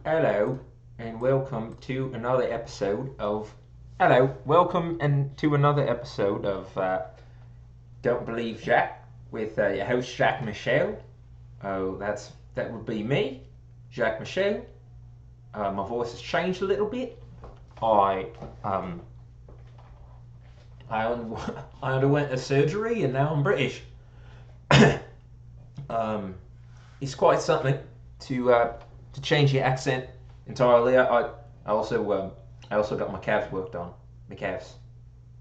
Hello, and welcome to another episode of. Hello, welcome and to another episode of Don't Believe Jack with your host Jacques Michel. Oh, that would be me, Jacques Michel. My voice has changed a little bit. I um I, un- I underwent a surgery and now I'm British. um, it's quite something to change your accent entirely. I also I also got my calves worked on. My calves.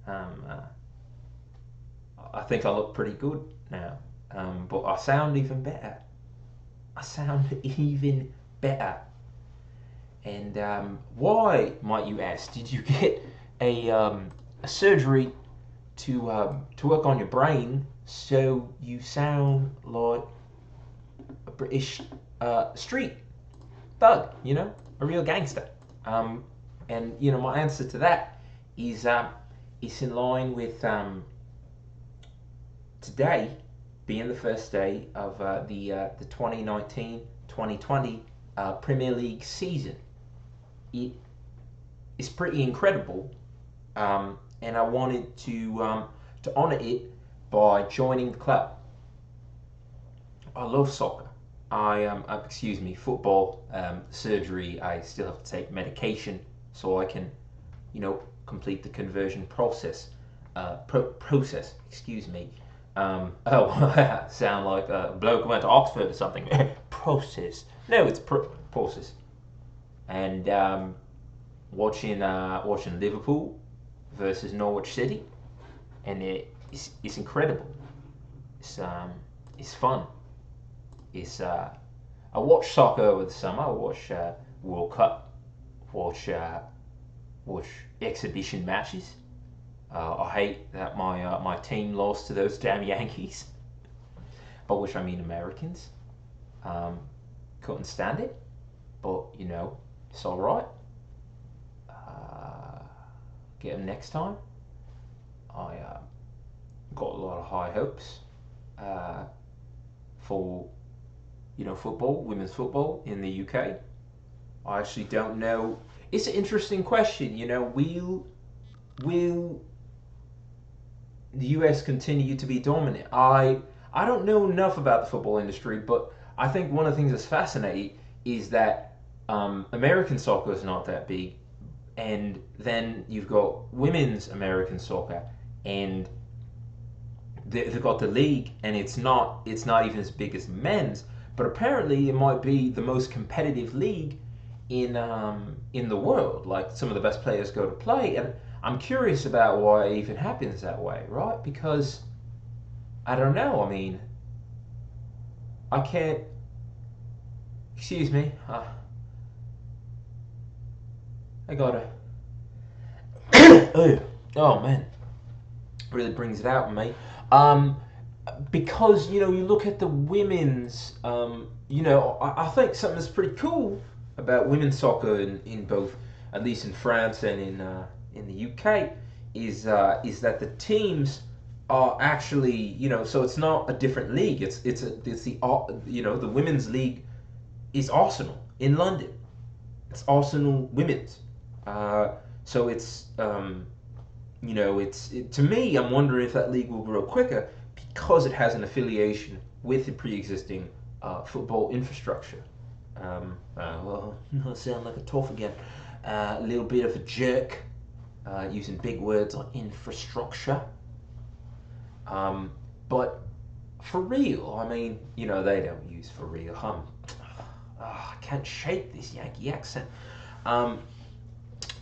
Um, uh, I think I look pretty good now. But I sound even better. I sound even better. And why, might you ask, did you get a surgery to work on your brain so you sound like a British street thug, a real gangster? Um, and my answer to that is is in line with today being the first day of the 2019-2020 Premier League season. It is pretty incredible, and I wanted to honor it by joining the club. I love soccer. Excuse me, football, surgery. I still have to take medication so I can, complete the conversion process. Process. Excuse me. Sound like a bloke who went to Oxford or something. Process. No, it's process. And watching Liverpool versus Norwich City, and it's incredible. It's it's fun. It's I watch soccer over the summer. I watch World Cup. Watch watch exhibition matches. I hate that my team lost to those damn Yankees, by which I mean Americans. Um, couldn't stand it, but it's all right. Uh, get them next time. I got a lot of high hopes uh, for football, women's football in the UK. I actually don't know. It's an interesting question. Will the US continue to be dominant? I don't know enough about the football industry, but I think one of the things that's fascinating is that American soccer is not that big, and then you've got women's American soccer, and they've got the league, and it's not even as big as men's, but apparently it might be the most competitive league in the world. Like some of the best players go to play, and I'm curious about why it even happens that way, right? Because I don't know. I mean, I can't. Excuse me. I gotta. Oh man, really brings it out in me. Um, because you look at the women's. I think something that's pretty cool about women's soccer in both, at least in France and in the UK, is that the teams are actually so it's not a different league. It's the women's league is Arsenal in London. It's Arsenal women's. Uh, so to me, I'm wondering if that league will grow quicker because it has an affiliation with the pre-existing football infrastructure. Well, I sound like a toff again. A little bit of a jerk, using big words like infrastructure. But for real, I mean, they don't use for real. I can't shake this Yankee accent. Um,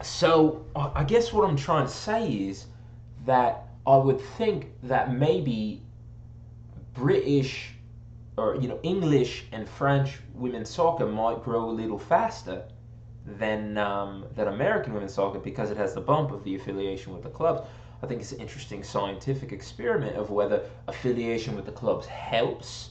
so I guess what I'm trying to say is that I would think that maybe British or English and French women's soccer might grow a little faster than American women's soccer because it has the bump of the affiliation with the clubs. I think it's an interesting scientific experiment of whether affiliation with the clubs helps,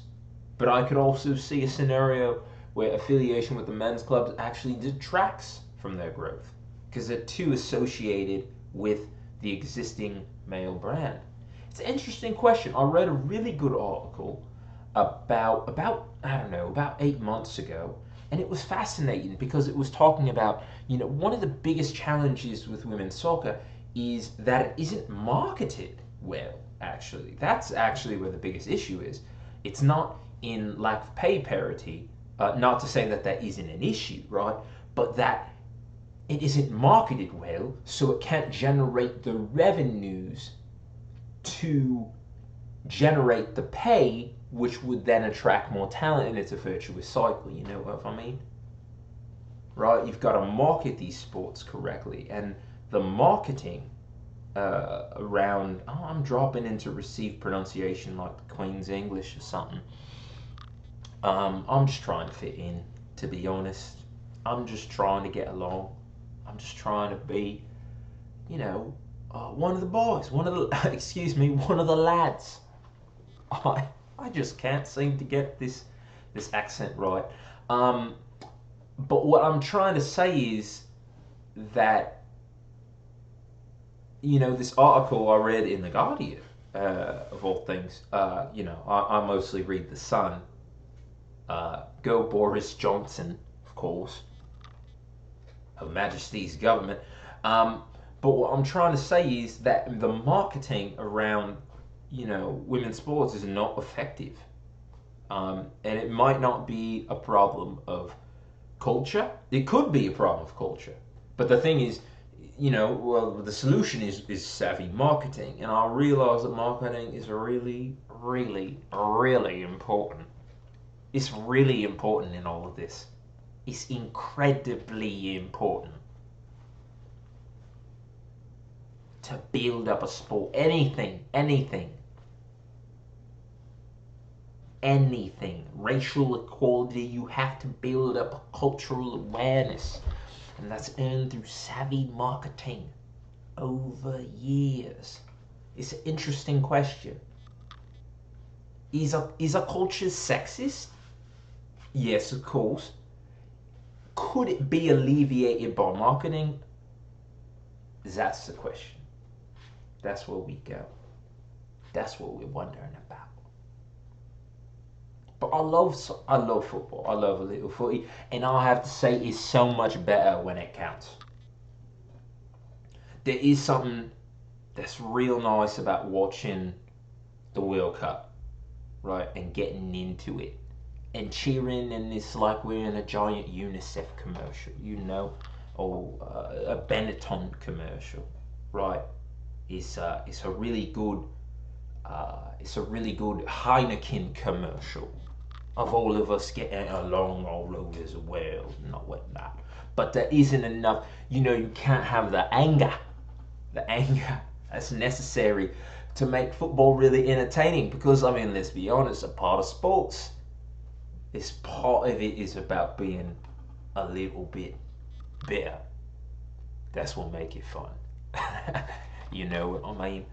but I could also see a scenario where affiliation with the men's clubs actually detracts from their growth because they're too associated with the existing male brand. It's an interesting question. I read a really good article about I don't know, about 8 months ago, And it was fascinating because it was talking about, one of the biggest challenges with women's soccer is that it isn't marketed well, actually. That's actually where the biggest issue is. It's not in lack of pay parity, not to say that that isn't an issue, right? But that it isn't marketed well, so it can't generate the revenues to generate the pay, which would then attract more talent, and it's a virtuous cycle. You know what I mean? Right? You've got to market these sports correctly, and the marketing around, I'm dropping into received pronunciation like the Queen's English or something. I'm just trying to fit in, to be honest. I'm just trying to get along. I'm just trying to be, one of the boys, one of the, excuse me, one of the lads. I just can't seem to get this accent right. But what I'm trying to say is that, this article I read in the Guardian, of all things, I mostly read the Sun. Go Boris Johnson, of course, Her Majesty's government. But what I'm trying to say is that the marketing around, women's sports is not effective. And it might not be a problem of culture. It could be a problem of culture. But the thing is, the solution is savvy marketing. And I realize that marketing is really, really, really important. It's really important in all of this. It's incredibly important to build up a sport. Anything. Racial equality, you have to build up a cultural awareness. And that's earned through savvy marketing over years. It's an interesting question. Is a culture sexist? Yes, of course. Could it be alleviated by marketing? That's the question. That's where we go. That's what we're wondering about. But I love football. I love a little footy, and I have to say it's so much better when it counts. There is something that's real nice about watching the World Cup, right, and getting into it and cheering, and it's like we're in a giant UNICEF commercial, or a Benetton commercial, right? It's a really good Heineken commercial of all of us getting along all over the world and all whatnot. But there isn't enough. You can't have the anger that's necessary to make football really entertaining. Because let's be honest, a part of sports is part of it is about being a little bit better. That's what make it fun. You know what I mean?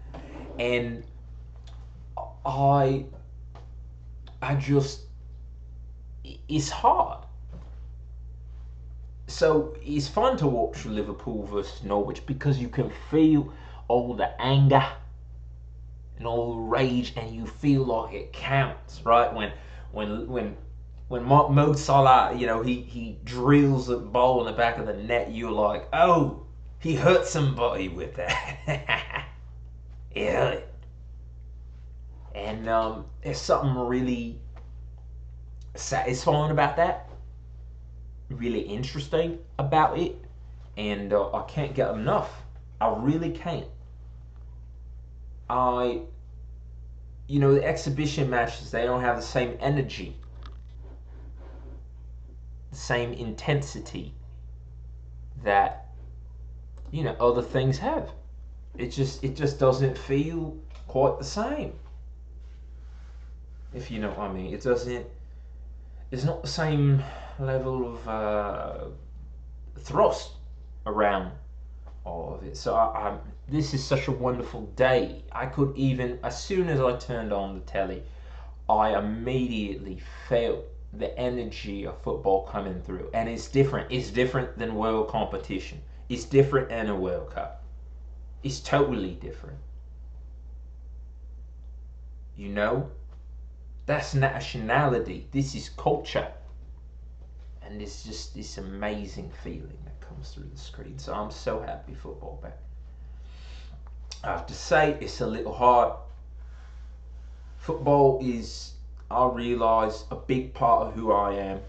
And I just, it's hard. So it's fun to watch Liverpool versus Norwich because you can feel all the anger and all the rage, and you feel like it counts, right? When Mo Salah, he drills the ball in the back of the net, you're like, oh, he hurt somebody with that. He hurt it. And there's something really satisfying about that, really interesting about it, and I can't get enough. I really can't. The exhibition matches, they don't have the same energy, the same intensity that other things have. It just doesn't feel quite the same. If you know what I mean. It's not the same level of thrust around all of it. So this is such a wonderful day. I could even, as soon as I turned on the telly, I immediately felt the energy of football coming through. And it's different. It's different than world competition. It's different than a World Cup. It's totally different. That's nationality. This is culture. and it's just this amazing feeling that comes through the screen. So I'm so happy football back. I have to say, it's a little hard. Football is, I realise, a big part of who I am.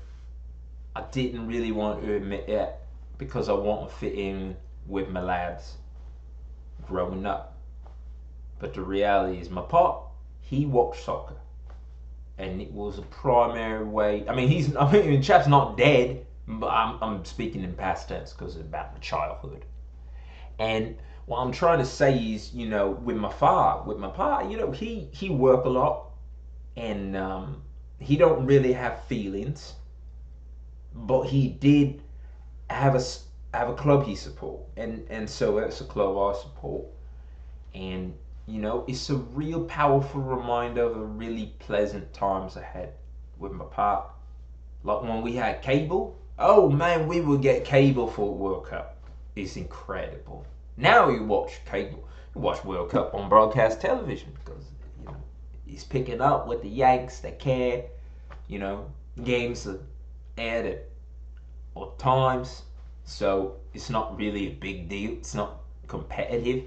I didn't really want to admit it because I want to fit in with my lads growing up. But the reality is, my pop, he watched soccer, and it was a primary way. I mean, the chap's not dead, but I'm speaking in past tense because it's about my childhood. And what I'm trying to say is, with my pa, he work a lot, and he don't really have feelings, but he did have a club he support, and so it's a club I support, and it's a real powerful reminder of the really pleasant times ahead with my pa. Like when we had cable. Oh man, we would get cable for World Cup. It's incredible. Now you watch cable, you watch World Cup on broadcast television because it's picking up with the Yanks that care. Games are aired at odd times, so it's not really a big deal. It's not competitive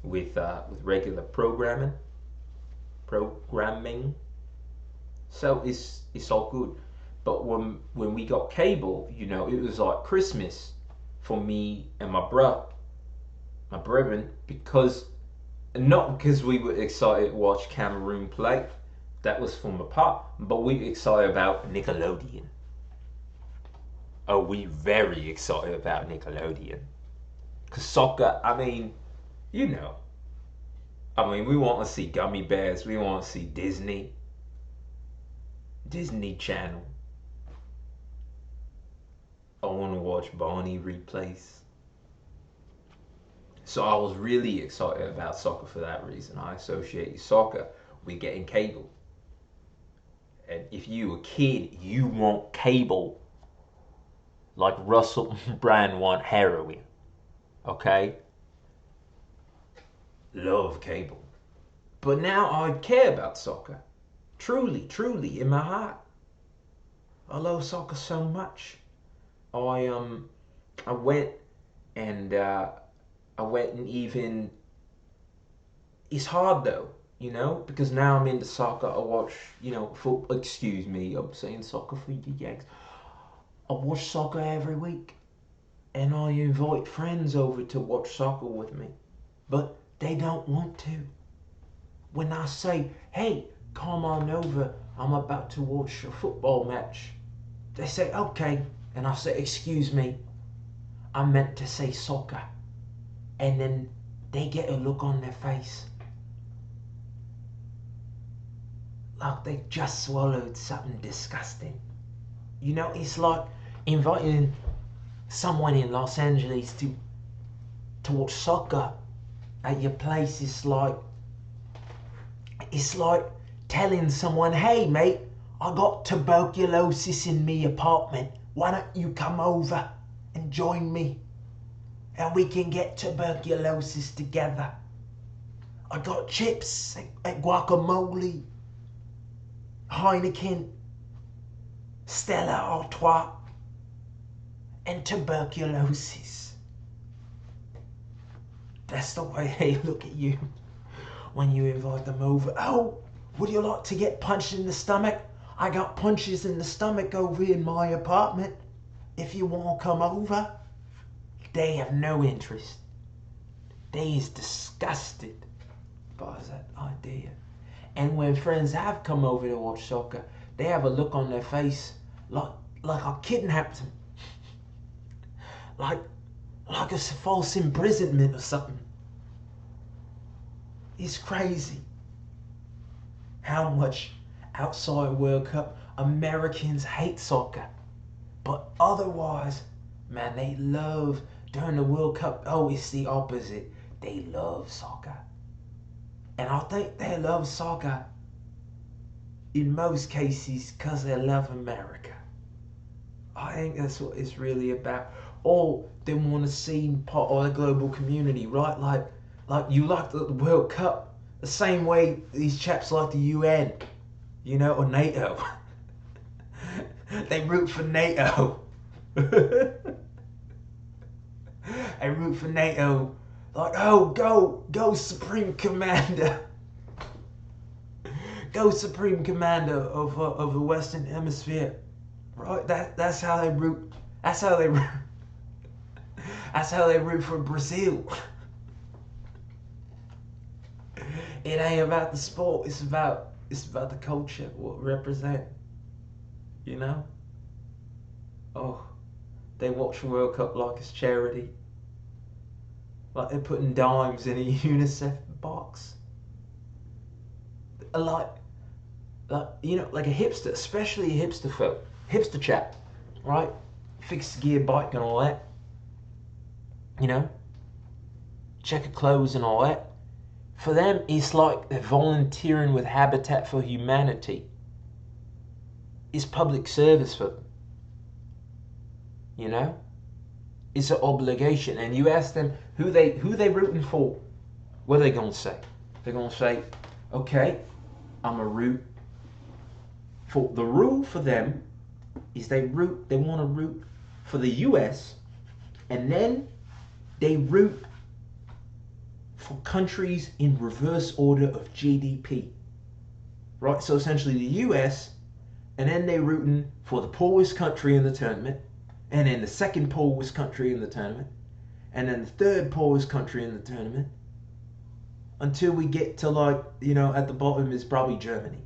with regular programming. So it's all good. But when we got cable, it was like Christmas for me and my brethren, because not because we were excited to watch Cameroon play. That was from my part, but we were excited about Nickelodeon. Oh, we very excited about Nickelodeon. Cause soccer, you know, we want to see Gummy Bears. We want to see Disney Channel. I want to watch Barney replays. So I was really excited about soccer for that reason. I associate soccer with getting cable. And if you a kid, you want cable like Russell Brand want heroin. Okay? Love cable. But now I care about soccer. Truly, truly, in my heart. I love soccer so much. I went and even. It's hard though, because now I'm into soccer. I watch, football. Excuse me, I'm saying soccer for you Yanks. I watch soccer every week, and I invite friends over to watch soccer with me, but they don't want to. When I say, "Hey, come on over, I'm about to watch a football match," they say, "Okay," and I say, "Excuse me, I meant to say soccer," and then they get a look on their face like they just swallowed something disgusting. It's like inviting someone in Los Angeles to watch soccer at your place. It's like telling someone, "Hey mate, I got tuberculosis in me apartment. Why don't you come over and join me and we can get tuberculosis together? I got chips and guacamole, Heineken, Stella Artois, and tuberculosis." That's the way they look at you when you invite them over. "Oh, would you like to get punched in the stomach? I got punches in the stomach over in my apartment. If you want to come over." They have no interest. They is disgusted by that idea. And when friends have come over to watch soccer, they have a look on their face like I kidnapped them. Like it's a false imprisonment or something. It's crazy how much outside World Cup Americans hate soccer. But otherwise, man, they love during the World Cup. Oh, it's the opposite. They love soccer. And I think they love soccer in most cases because they love America. I think that's what it's really about. Or they want to seem part of the global community, right? Like you like the World Cup the same way these chaps like the UN, or NATO. They root for NATO. They root for NATO. Like, oh, go, Supreme Commander. Go, Supreme Commander of the Western Hemisphere. Right? That's how they root. That's how they root. That's how they root for Brazil. It ain't about the sport. It's about the culture, what we represent. You know? Oh, they watch the World Cup like it's charity. Like they're putting dimes in a UNICEF box. Like you know, like a hipster, especially a hipster chap, right? Fixed gear bike and all that. You know, checker clothes and all that. For them, it's like they're volunteering with Habitat for Humanity. It's public service for them. You know, it's an obligation. And you ask them who they rooting for. What are they gonna say? They're gonna say, okay, I'm a root for the rule for them is they want to root for the US, and then they root for countries in reverse order of GDP. Right? So essentially the US, and then they're rooting for the poorest country in the tournament, and then the second poorest country in the tournament, and then the third poorest country in the tournament, until we get to, like, you know, at the bottom is probably Germany.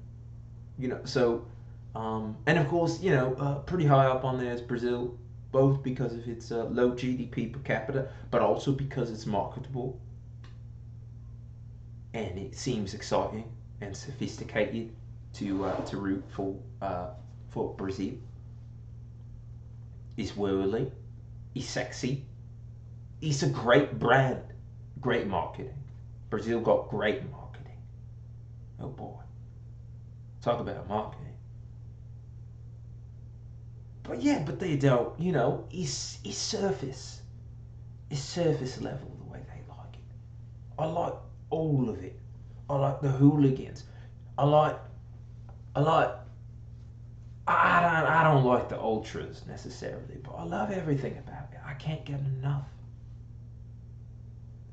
You know, so, and of course, you know, pretty high up on there is Brazil, both because of its low GDP per capita, but also because it's marketable. And it seems exciting and sophisticated to root for Brazil. It's worldly, it's sexy, it's a great brand, great marketing. Brazil got great marketing. Oh boy, talk about marketing. But yeah, but they don't. You know, it's surface level the way they like it. I like all of it. I like the hooligans. I don't like the ultras necessarily, but I love everything about it. I can't get enough.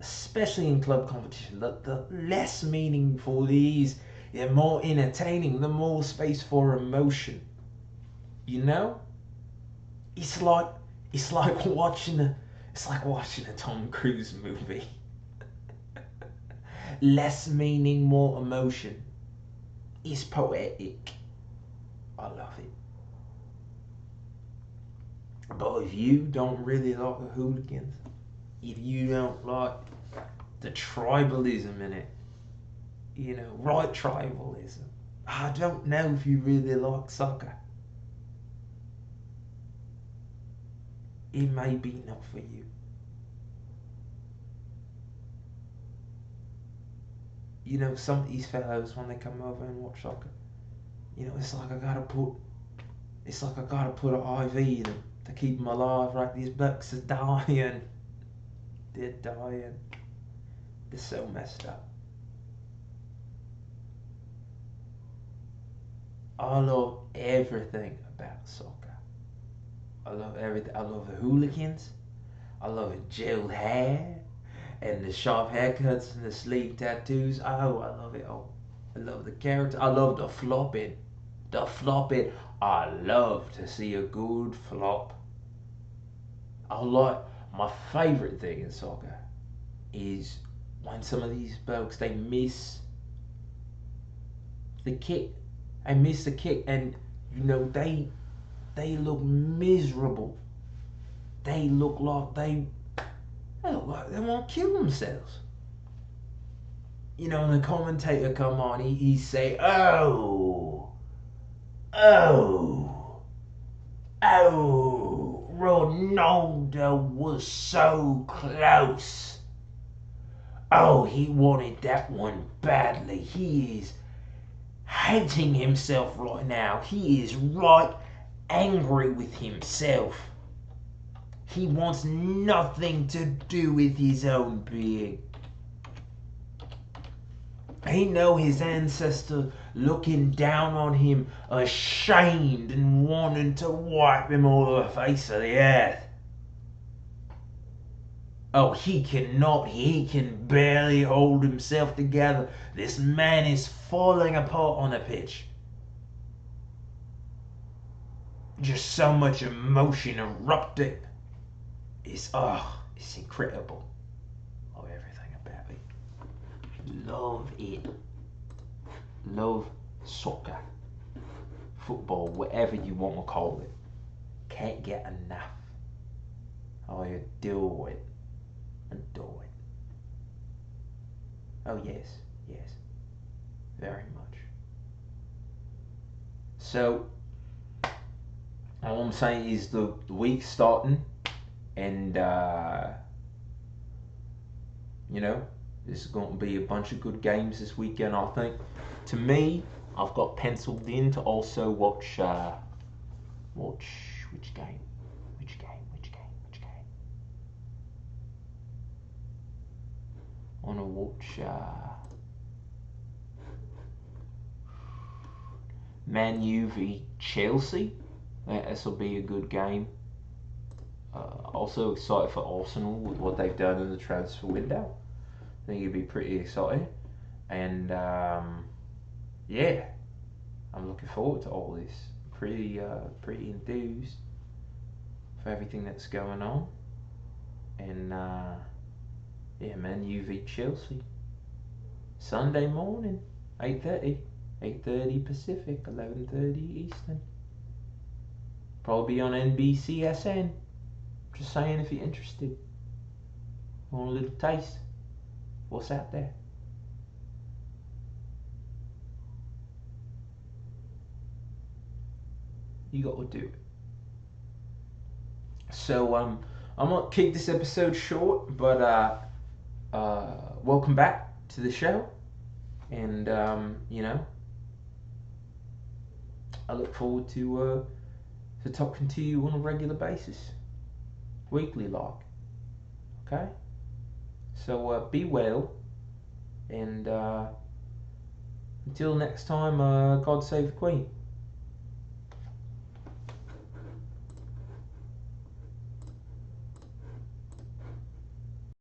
Especially in club competition. The less meaningful these, the more entertaining, the more space for emotion. You know? It's like watching a Tom Cruise movie. Less meaning, more emotion. It's poetic. I love it. But if you don't really like the hooligans, if you don't like the tribalism in it, you know, right tribalism, I don't know if you really like soccer. It may be not for you. You know, some of these fellows, when they come over and watch soccer, you know, it's like I gotta put an IV in them to keep them alive. Right, these bucks are dying. They're dying. They're so messed up. I love everything about soccer. I love everything. I love the hooligans. I love the gel hair and the sharp haircuts and the sleeve tattoos. Oh, I love it all. I love the character. I love the flopping. The flopping. I love to see a good flop. I like, my favourite thing in soccer is when some of these blokes, they miss the kick. They miss the kick, and you know they look miserable. They look like they look like they want to kill themselves. You know, and the commentator come on, he say, oh, Ronaldo was so close. Oh, he wanted that one badly. He is hating himself right now. He is right angry with himself. He wants nothing to do with his own being. He know his ancestor looking down on him, ashamed and wanting to wipe him all off the face of the earth. Oh, he cannot. He can barely hold himself together. This man is falling apart on the pitch. Just so much emotion erupting. It's incredible. Love everything about it. Love it. Love soccer, football, whatever you want to call it. Can't get enough. I adore it. Adore it. Oh yes, yes, very much. So all I'm saying is the week's starting, and there's going to be a bunch of good games this weekend. I think. To me, I've got penciled in to also watch which game. I want to watch Man U v Chelsea. This will be a good game. Also excited for Arsenal with what they've done in the transfer window. I think it'll be pretty exciting. And yeah, I'm looking forward to all this. Pretty enthused for everything that's going on. And yeah, Man U v Chelsea. Sunday morning, 8:30. 8:30 Pacific, 11:30 Eastern. Probably on NBCSN. Just saying if you're interested. Want a little taste? What's out there? You got to do it. So I'm gonna keep this episode short, but welcome back to the show, and I look forward to talking to you on a regular basis, weekly like. Okay. So be well, and until next time, God save the Queen.